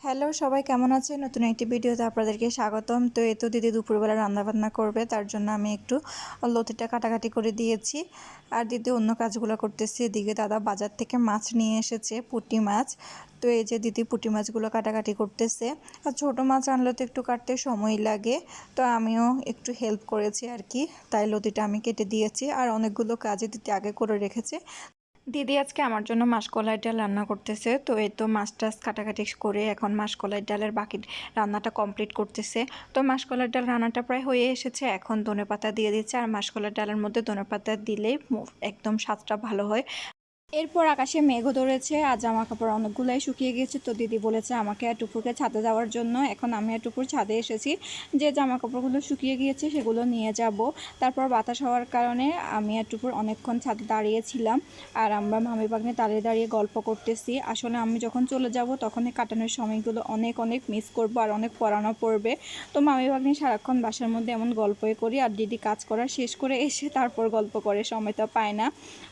Hello সবাই কেমন আছেন? নতুন একটি ভিডিওতে আপনাদেরকে স্বাগতম। তো এই তো দিদি দুপুরবেলা রান্নাবান্না করবে, তার জন্য আমি একটু লতিটা কাটাকাটি করে দিয়েছি আর দিদি অন্য কাজগুলো করতেছে। এদিকে দাদা বাজার থেকে মাছ নিয়ে এসেছে, পুঁটি মাছ। তো এই যে দিদি পুঁটি মাছগুলো কাটাকাটি করতেছে। আর ছোটো মাছ আনলে তো একটু কাটতে সময় লাগে, তো আমিও একটু হেল্প করেছি আর কি। তাই লতিটা আমি কেটে দিয়েছি আর অনেকগুলো কাজে দিদি আগে করে রেখেছে। দিদি আজকে আমার জন্য মাসকলাই ডাল রান্না করতেছে। তো এই তো মাছ টাছ কাটাকাটি করে এখন মাসকলাই ডালের বাকি রান্নাটা কমপ্লিট করতেছে। তো মাসকলাই ডাল রান্নাটা প্রায় হয়ে এসেছে, এখন ধনেপাতা দিয়ে দিচ্ছে। আর মাসকলাই ডালের মধ্যে ধনেপাতা দিলেই একদম স্বাদটা ভালো হয়। এরপর আকাশে মেঘও ধরেছে আর জামা কাপড় অনেকগুলাই শুকিয়ে গেছে। তো দিদি বলেছে আমাকে আর টুপুরকে ছাদে যাওয়ার জন্য। এখন আমি আর টুপুর ছাদে এসেছি, যে জামা কাপড়গুলো শুকিয়ে গিয়েছে সেগুলো নিয়ে যাব। তারপর বাতাস হওয়ার কারণে আমি আর টুপুর অনেকক্ষণ ছাদে দাঁড়িয়েছিলাম আর আমরা মামি বাগনে দাঁড়িয়ে দাঁড়িয়ে গল্প করতেছি। আসলে আমি যখন চলে যাব তখন এই কাটানোর সময়গুলো অনেক অনেক মিস করব আর অনেক পড়ানো পড়বে। তো মামি বাগনে সারাক্ষণ বাসার মধ্যে এমন গল্পই করি আর দিদি কাজ করা শেষ করে এসে তারপর গল্প করে, সময় তো পায় না,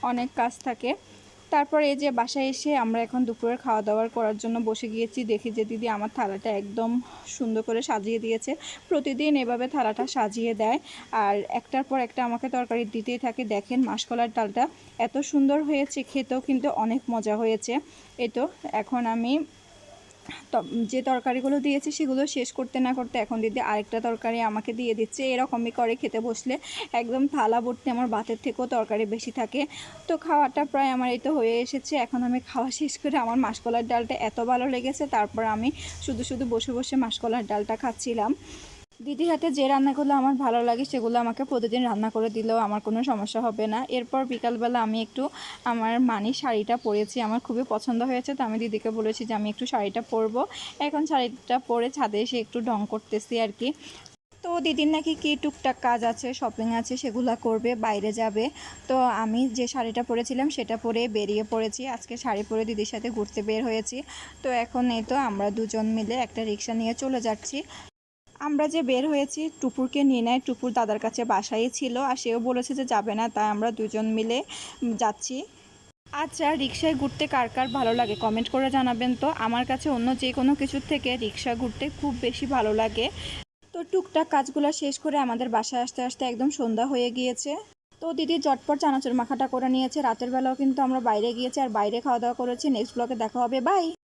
অনেক কাজ থাকে। তারপর এই যে বাসায় এসে আমরা এখন দুপুরের খাওয়া দাওয়ার করার জন্য বসে গিয়েছি। দেখি যে দিদি আমার থালাটা একদম সুন্দর করে সাজিয়ে দিয়েছে। প্রতিদিন এভাবে থালাটা সাজিয়ে দেয় আর একটার পর একটা আমাকে তরকারি দিতেই থাকে। দেখেন মাসকলার ডালটা এত সুন্দর হয়েছে, খেতেও কিন্তু অনেক মজা হয়েছে। এই তো এখন আমি যে তরকারিগুলো দিয়েছি সেগুলো শেষ করতে না করতে এখন দিদি আরেকটা তরকারি আমাকে দিয়ে দিচ্ছে। এরকমই করে খেতে বসলে একদম থালা ভর্তি আমার ভাতের থেকেও তরকারি বেশি থাকে। তো খাওয়াটা প্রায় আমার এই তো হয়ে এসেছে। এখন আমি খাওয়া শেষ করে আমার মাসকলার ডালটা এত ভালো লেগেছে, তারপর আমি শুধু শুধু বসে বসে মাসকলার ডালটা খাচ্ছিলাম। দিদির হাতে যে রান্নাগুলো আমার ভালো লাগে সেগুলো আমাকে প্রতিদিন রান্না করে দিলেও আমার কোনো সমস্যা হবে না। এরপর বিকালবেলা আমি একটু আমার মানি শাড়িটা পরেছি, আমার খুবই পছন্দ হয়েছে। তো আমি দিদিকে বলেছি যে আমি একটু শাড়িটা পরবো। এখন শাড়িটা পরে ছাদে এসে একটু ঢং করতেছি আর কি। তো দিদির নাকি কি টুকটাক কাজ আছে, শপিং আছে, সেগুলো করবে, বাইরে যাবে। তো আমি যে শাড়িটা পরেছিলাম সেটা পরে বেরিয়ে পড়েছি। আজকে শাড়ি পরে দিদির সাথে ঘুরতে বের হয়েছি। তো এখন এই তো আমরা দুজন মিলে একটা রিক্সা নিয়ে চলে যাচ্ছি। আমরা যে বের হয়েছি টুপুরকে নিয়ে নেয়, টুপুর দাদার কাছে বাসায় ছিল আর সেও বলেছে যে যাবে না, তাই আমরা দুজন মিলে যাচ্ছি। আচ্ছা, রিক্সায় ঘুরতে কার কার ভালো লাগে কমেন্ট করে জানাবেন তো। আমার কাছে অন্য যে কোনো কিছুর থেকে রিক্সা ঘুরতে খুব বেশি ভালো লাগে। তো টুকটাক কাজগুলো শেষ করে আমাদের বাসায় আসতে আসতে একদম সন্ধ্যা হয়ে গিয়েছে। তো দিদি চটপট চানাচুর মাখাটা করে নিয়েছে। রাতের বেলাও কিন্তু আমরা বাইরে গিয়েছি আর বাইরে খাওয়া দাওয়া করেছি। নেক্সট ব্লগে দেখা হবে, বাই।